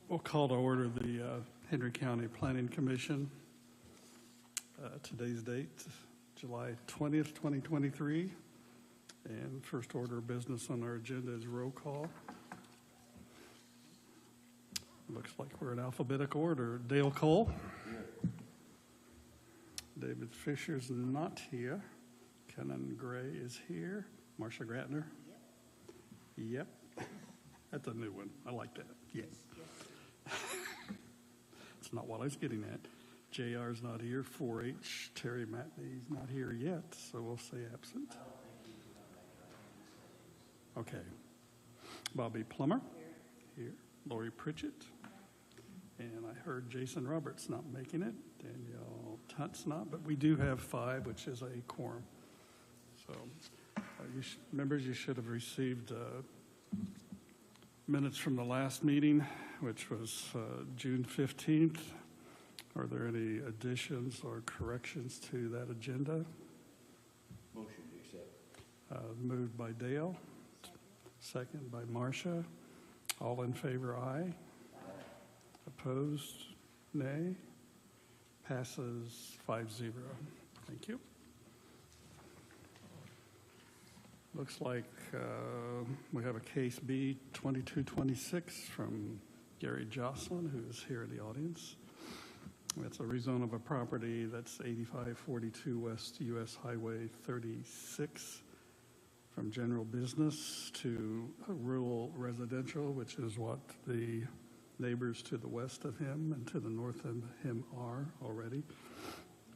We'll call to order the Henry County Planning Commission. Today's date, July 20th, 2023. And first order of business on our agenda is roll call. Looks like we're in alphabetical order. Dale Cole. Here. David Fisher's not here. Kenan Gray is here. Marsha Gratner. Yep. That's a new one. I like that. Yes. That's not what I was getting at. JR's not here. 4-H, Terry Matney's not here yet, so we'll say absent. Okay. Bobby Plummer. Here. Lori Pritchett. And I heard Jason Roberts not making it. Danielle Tunt's not, but we do have 5, which is a quorum. So, members, you should have received minutes from the last meeting, which was June 15th. Are there any additions or corrections to that agenda? Motion to accept. Moved by Dale, second by Marcia. All in favor, aye. Opposed, nay. Passes 5-0. Thank you. Looks like we have a case B 2226 from Gary Jocelyn, who is here in the audience. It's a rezone of a property that's 8542 West US Highway 36 from general business to rural residential, which is what the neighbors to the west of him and to the north of him are already.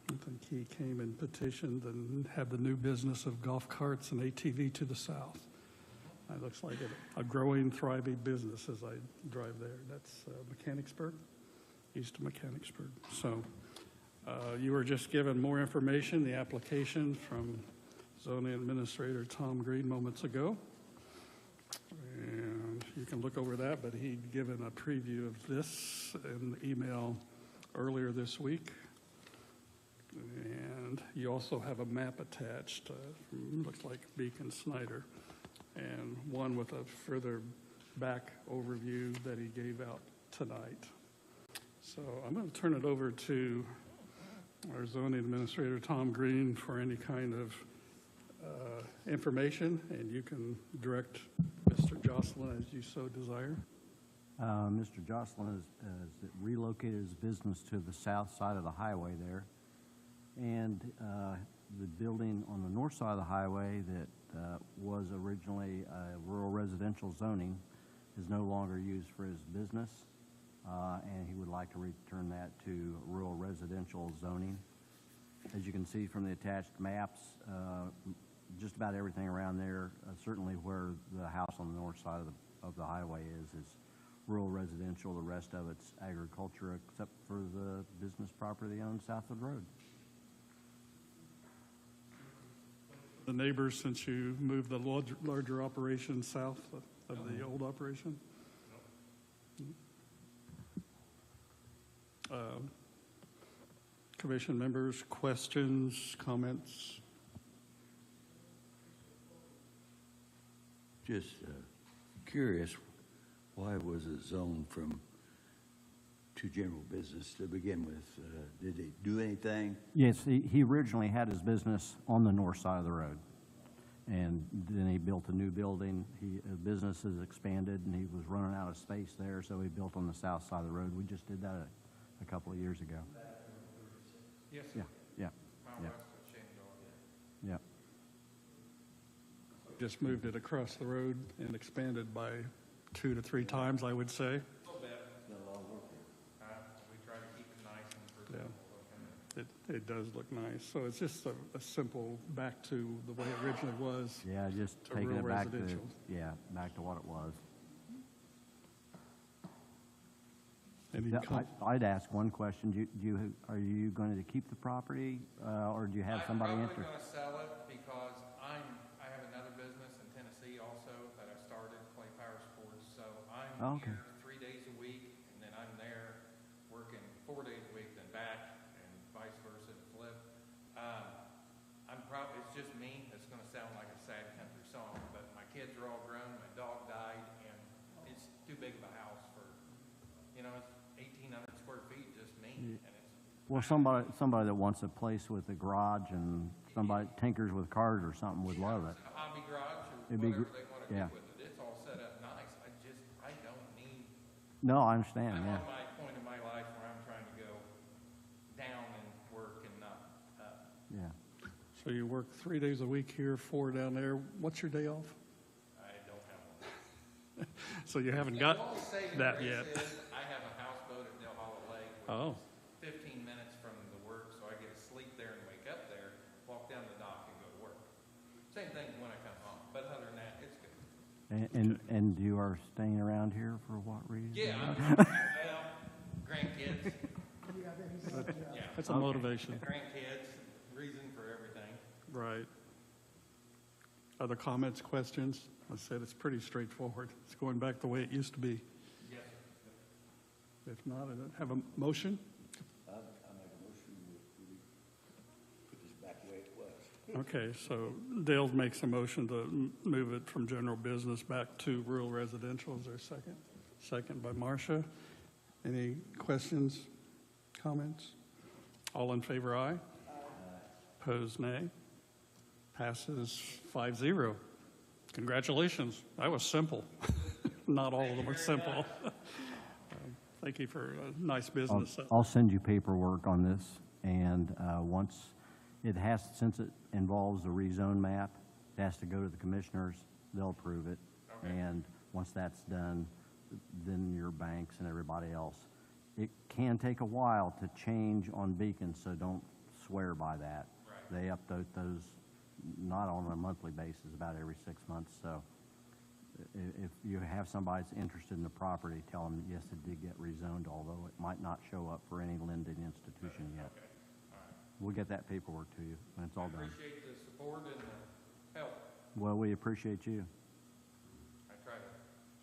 I think he came and petitioned and had the new business of golf carts and ATV to the south. It looks like a growing, thriving business as I drive there. That's Mechanicsburg, east of Mechanicsburg. So you were just given more information, the application from zoning administrator Tom Green moments ago. And you can look over that, but he'd given a preview of this in the email earlier this week. And you also have a map attached, looks like Beacon Snyder, and one with a further back overview that he gave out tonight. So I'm going to turn it over to our zoning administrator, Tom Green, for any kind of information, and you can direct Mr. Jocelyn as you so desire. Mr. Jocelyn has relocated his business to the south side of the highway there. And the building on the north side of the highway that was originally a rural residential zoning is no longer used for his business, and he would like to return that to rural residential zoning. As you can see from the attached maps, just about everything around there, certainly where the house on the north side of the highway is rural residential. The rest of it's agriculture, except for the business property owned south of the road. The neighbors, since you moved the larger operation south of the old operation? Commission members, questions, comments? Just curious, why was it zoned to general business to begin with? Did it do anything? Yes, he originally had his business on the north side of the road, and then he built a new building. His business has expanded, and he was running out of space there, so he built on the south side of the road. We just did that a couple of years ago. Yes. Yeah. Just moved it across the road and expanded by 2 to 3 times, I would say. A little bit. We try to keep it nice and presentable looking. It does look nice. So it's just a simple back to the way it originally was. Yeah, just To taking rural it back to residential. back to what it was. Any I'd ask one question. Are you going to keep the property, or do you have somebody I'm enter? probably going to sell it because I have another business in Tennessee also that I started, Clay Power Sports. So I'm Okay. here 3 days a week, and then I'm there working 4 days a week, then back, and vice versa, flip. It's just me. It's going to sound like a sad country song, but my kids are all grown. My dog died, and it's too big of a house for, Well, somebody that wants a place with a garage and somebody tinkers with cars or something would love it. A hobby garage or It'd be whatever gr- they want to yeah. do with it. It's all set up nice. I don't need, No, I understand, I'm yeah. on my point in my life where I'm trying to go down and work and not up. Yeah. So you work 3 days a week here, 4 down there. What's your day off? I don't have one. So you haven't The got only saving that grace yet. is I have a houseboat at Del Hollow Lake, Oh, which is 15 minutes from the work, so I get to sleep there and wake up there, walk down the dock and go to work. Same thing when I come home, but other than that, it's good. And you are staying around here for what reason? Yeah, well, grandkids, yeah, that's a motivation. grandkids, reason for everything. Right. Other comments, questions? I said it's pretty straightforward. It's going back the way it used to be. Yes. If not, I don't have a motion. I make a motion we put this back the way it was. Okay, so Dale makes a motion to move it from general business back to rural residential. Is there a second? Second by Marcia. Any questions, comments? All in favor, aye. Opposed, nay. Passes 5-0. Congratulations. That was simple. Not all of them are simple. Thank you for a nice business. I'll send you paperwork on this, and once since it involves the rezone map, it has to go to the commissioners, they'll approve it. Okay. And once that's done, then your banks and everybody else. It can take a while to change on Beacon, so don't swear by that. Right. They update those not on a monthly basis, about every 6 months, so if you have somebody that's interested in the property, tell them, yes, it did get rezoned, although it might not show up for any lending institution yet. Okay, all right. We'll get that paperwork to you when it's all done. Appreciate the support and the help. Well, we appreciate you. I try to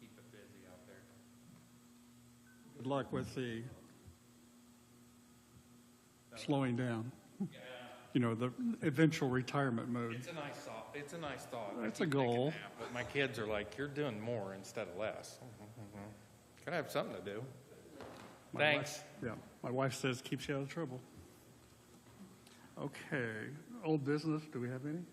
keep it busy out there. Good luck with the slowing down. Yeah, You know, the eventual retirement mode. it's a nice thought. It's a nice thought. I That's a keep thinking goal. that, but my kids are like, you're doing more instead of less. Gotta have something to do. My Thanks. wife- Yeah, my wife says keeps you out of trouble. Okay, old business, do we have any?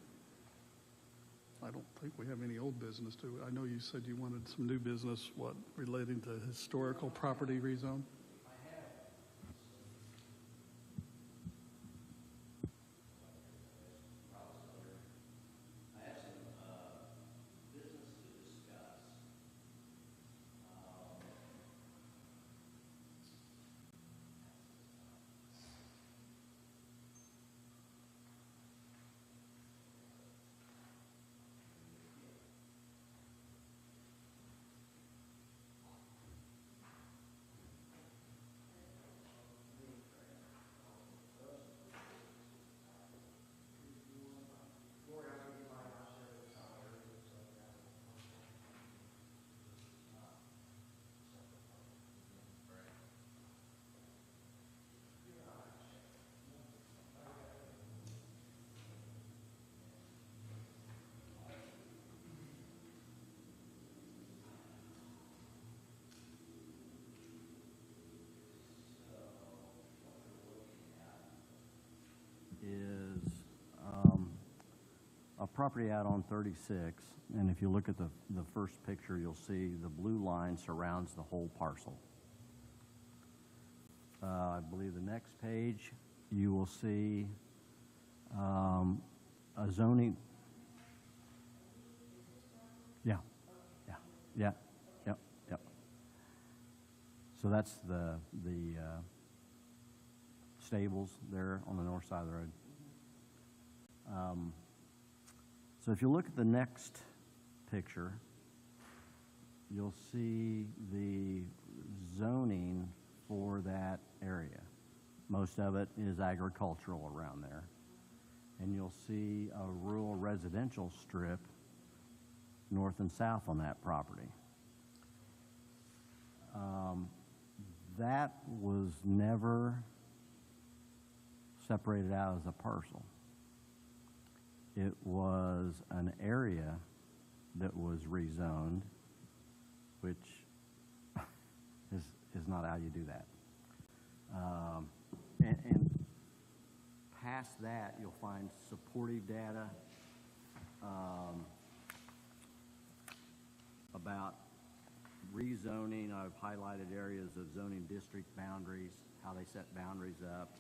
I don't think we have any old business, do we? I know you said you wanted some new business, what, relating to historical property rezone? Is a property out on 36, and if you look at the first picture, you'll see the blue line surrounds the whole parcel. I believe the next page, you will see a zoning. Yeah, yeah, yeah, yep, yep. So that's the stables there on the north side of the road. So if you look at the next picture, you'll see the zoning for that area. Most of it is agricultural around there. And you'll see a rural residential strip north and south on that property. That was never separated out as a parcel. It was an area that was rezoned, which is not how you do that. And past that, you'll find supportive data about rezoning. I've highlighted areas of zoning district boundaries, how they set boundaries up,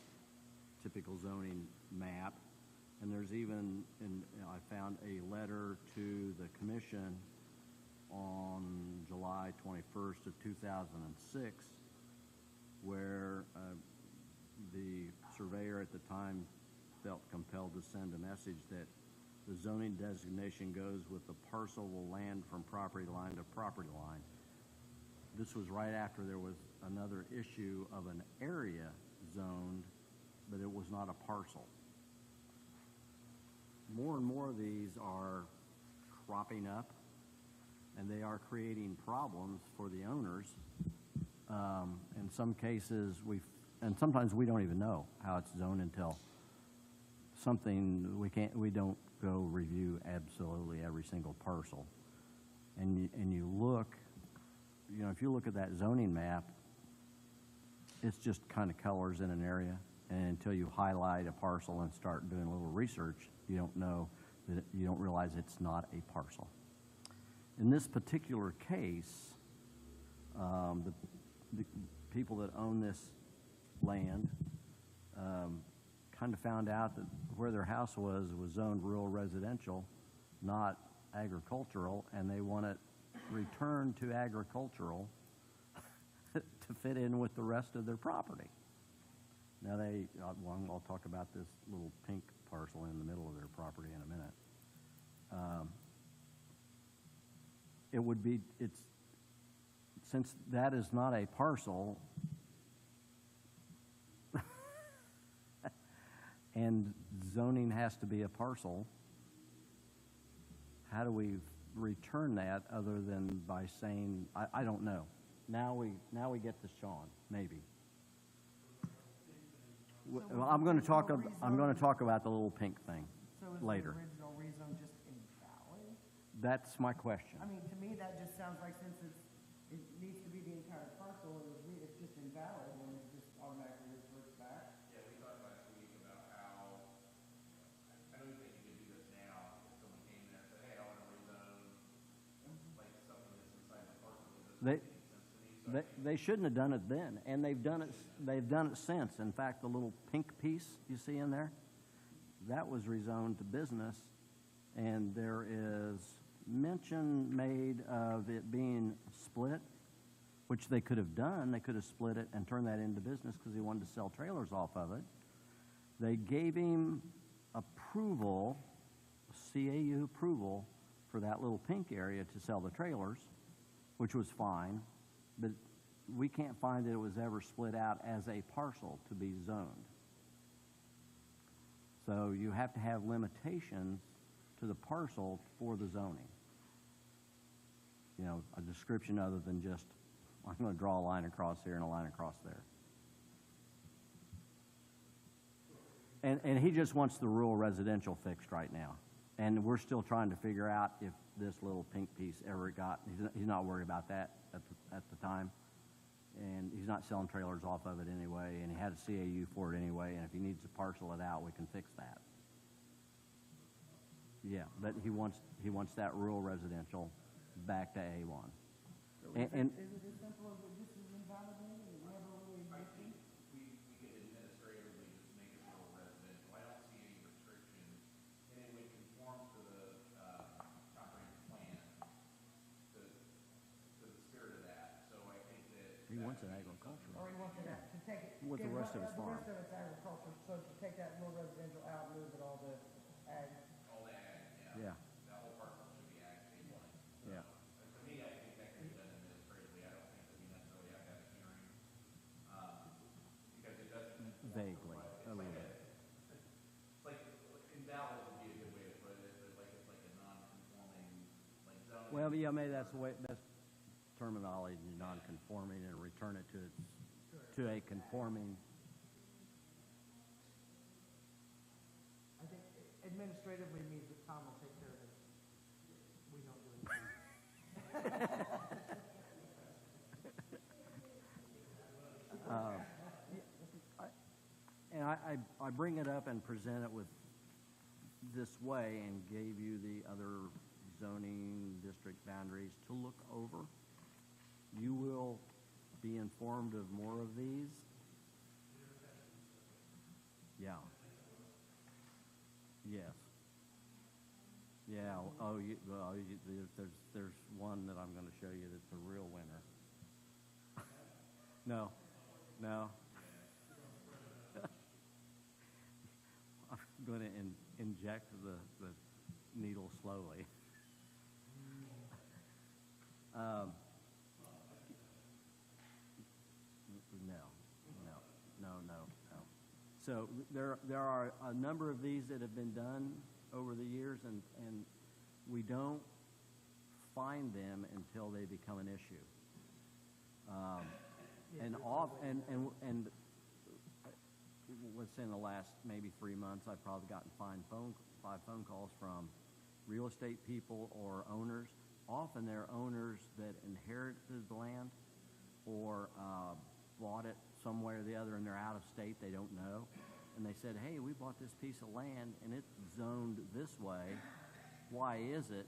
typical zoning map. And there's even, I found a letter to the commission on July 21st of 2006, where the surveyor at the time felt compelled to send a message that the zoning designation goes with the parcel of land from property line to property line. This was right after there was another issue of an area zoned, but it was not a parcel. More and more of these are cropping up, and they are creating problems for the owners. In some cases, and sometimes we don't even know how it's zoned until something we don't go review absolutely every single parcel. And you look, if you look at that zoning map, it's just kind of colors in an area, and until you highlight a parcel and start doing a little research, you don't realize it's not a parcel. In this particular case, the people that own this land kind of found out that where their house was zoned rural residential, not agricultural, and they want it returned to agricultural to fit in with the rest of their property. Now I'll talk about this little pink parcel in the middle of their property in a minute. Since that is not a parcel, and zoning has to be a parcel, how do we return that other than by saying, I don't know. Now we get to Sean, maybe. Well, I'm going to talk about the little pink thing later. So is the original rezone just invalid? That's my question. I mean, to me, that just sounds like since it needs to be the entire parcel, it's just invalid, and it just automatically reverts back. Yeah, we talked last week about how, I don't think you could do this now, if someone came in and said, hey, I want to rezone, like something that's inside the parcel that doesn't make any sense to me. So They shouldn't have done it then, and they've done it since. In fact, the little pink piece you see in there, that was rezoned to business, and there is mention made of it being split, which they could have done. They could have split it and turned that into business because he wanted to sell trailers off of it. They gave him approval, CAU approval, for that little pink area to sell the trailers, which was fine, but we can't find that it was ever split out as a parcel to be zoned. So you have to have limitations to the parcel for the zoning. A description other than just, I'm going to draw a line across here and a line across there. And he just wants the rural residential fixed right now. And we're still trying to figure out if this little pink piece ever got, he's not worried about that at the time. And he's not selling trailers off of it anyway, and he had a CAU for it anyway, and if he needs to parcel it out, we can fix that. Yeah, but he wants that rural residential back to A1. And Is it as simple as this is invalidated, and it never really existed? we could administratively just make it rural residential. I don't see any restrictions, and it would conform to the comprehensive plan, to the spirit of that. So I think that he wants it agricultural. Or he wants it to take it. With the rest of his farm. The rest of it's agriculture, so to take that rural residential out, move it all to ag. all the ag, Yeah, that whole parcel should be ag A1. yeah. To me, I think that could be done administratively. I don't think that we necessarily have to have a hearing, because it doesn't. Vaguely, a little bit. It's like, invalid would be a good way to put it, but like, it's like a non-conforming, like zone. Well, yeah, maybe that's the best terminology, non-conforming, and return it to a conforming. I think administratively means that Tom will take care of it. We don't do anything. And I bring it up and present it with this way and gave you the other zoning district boundaries to look over. You will be informed of more of these. Yeah. Yes. Yeah. Oh, there's one that I'm going to show you that's a real winner. No. No. I'm going to inject the needle slowly. No. So there are a number of these that have been done over the years, and we don't find them until they become an issue. And let's say in the last maybe 3 months, I've probably gotten five phone calls from real estate people or owners. Often they're owners that inherited the land or bought it somewhere or the other, and they're out of state, they don't know. And they said, hey, we bought this piece of land, and it's zoned this way. Why is it?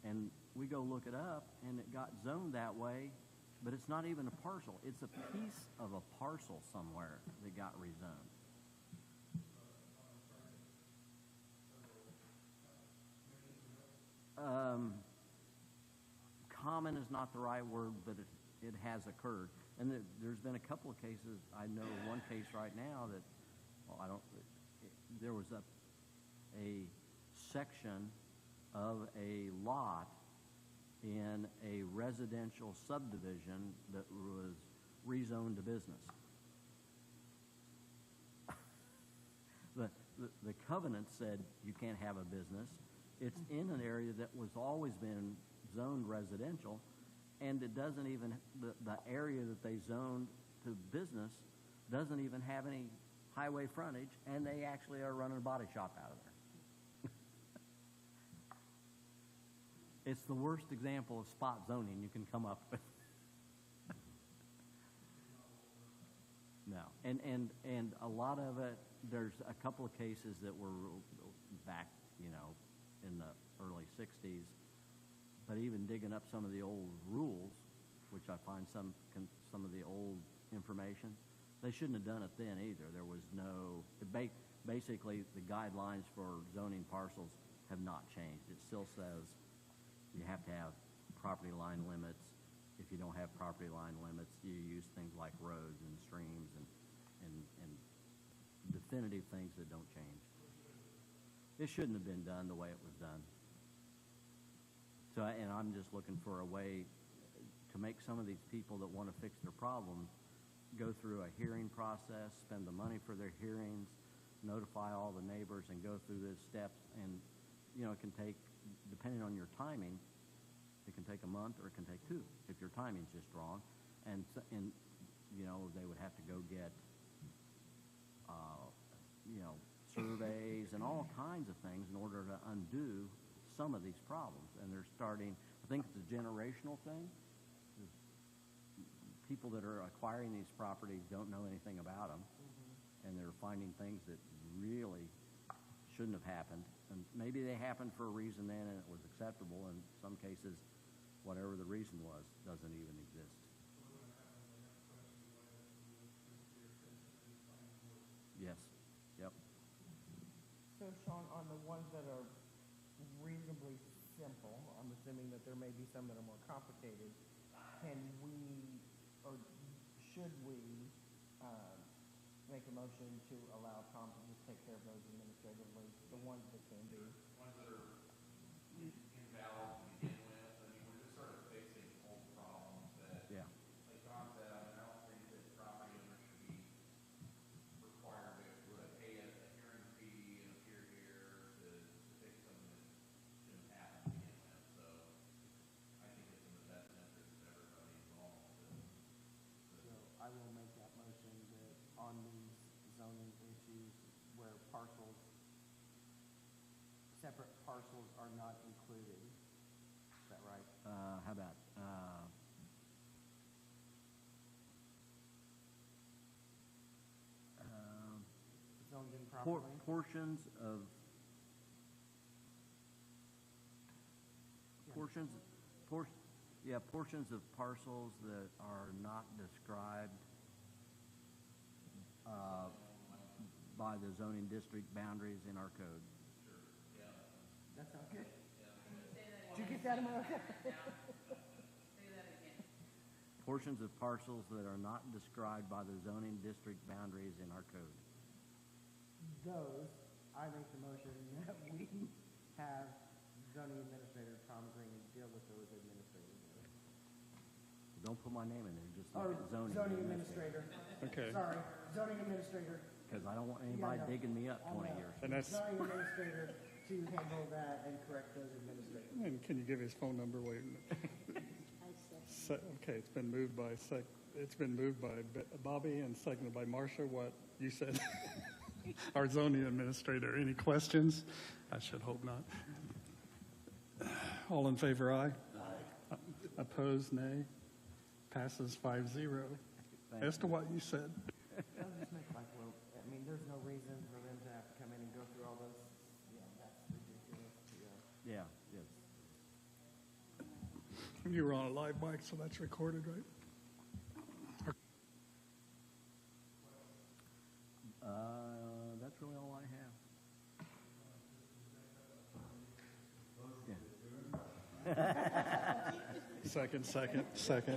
And we go look it up, and it got zoned that way, but it's not even a parcel. It's a piece of a parcel somewhere that got rezoned. Common is not the right word, but it has occurred. And there's been a couple of cases. I know one case right now that, well, there was a section of a lot in a residential subdivision that was rezoned to business. The covenant said you can't have a business. It's in an area that was always been zoned residential, and it doesn't even, the area that they zoned to business doesn't even have any highway frontage, and they actually are running a body shop out of there. It's the worst example of spot zoning you can come up with. No, and a lot of it, there's a couple of cases that were back, in the early 60s, but even digging up some of the old rules, which I find some of the old information, they shouldn't have done it then either. There was no, basically the guidelines for zoning parcels have not changed. It still says you have to have property line limits. If you don't have property line limits, you use things like roads and streams and definitive things that don't change. It shouldn't have been done the way it was done. So, and I'm just looking for a way to make some of these people that want to fix their problems go through a hearing process, spend the money for their hearings, notify all the neighbors, and go through those steps. And, it can take, depending on your timing, it can take a month or it can take 2 if your timing's just wrong. And they would have to go get, surveys and all kinds of things in order to undo some of these problems. And they're starting, I think it's a generational thing. People that are acquiring these properties don't know anything about them, and they're finding things that really shouldn't have happened. And maybe they happened for a reason then and it was acceptable. In some cases, whatever the reason was doesn't even exist. Yes. Yep. So, Sean, on the ones that are reasonably simple, I'm assuming that there may be some that are more complicated, can we, or should we, make a motion to allow Tom to just take care of those administratively, the ones that can be? Ones that are invalid to begin with, I mean, we're just sort of fixing old problems that, Yeah. like Tom said, I don't think that property owners should be required to pay a hearing fee and appear here to fix something that shouldn't happen to begin with. So I think it's in the best interest of everybody involved. So I will make that motion that on these zoning issues where separate parcels are not included. Is that right? How about, por- properly. portions of, portions, portions of parcels that are not described by the zoning district boundaries in our code. That sounds good. Did you get that, America? Portions of parcels that are not described by the zoning district boundaries in our code. Those, I make the motion that we have zoning administrator Tom Green deal with those administrators. Don't put my name in there, just Or look at zoning administrator. Okay. Sorry, zoning administrator. Because I don't want anybody Yeah, no. digging me up I 20 know. years. And that's, Zoning administrator to handle that and correct those administrators. and can you give his phone number? Wait a minute. Okay, it's been moved by Bobby and seconded by Marcia. What you said, our zoning administrator. Any questions? I should hope not. All in favor, aye. Aye. Opposed, nay. Passes 5-0. Thank As to what you said. That'll just make life a little, I mean, there's no reason for them to have to come in and go through all this. Yeah, that's ridiculous. Yeah. Yeah, yes. You were on a live mic, so that's recorded, right? That's really all I have. Yeah. Second.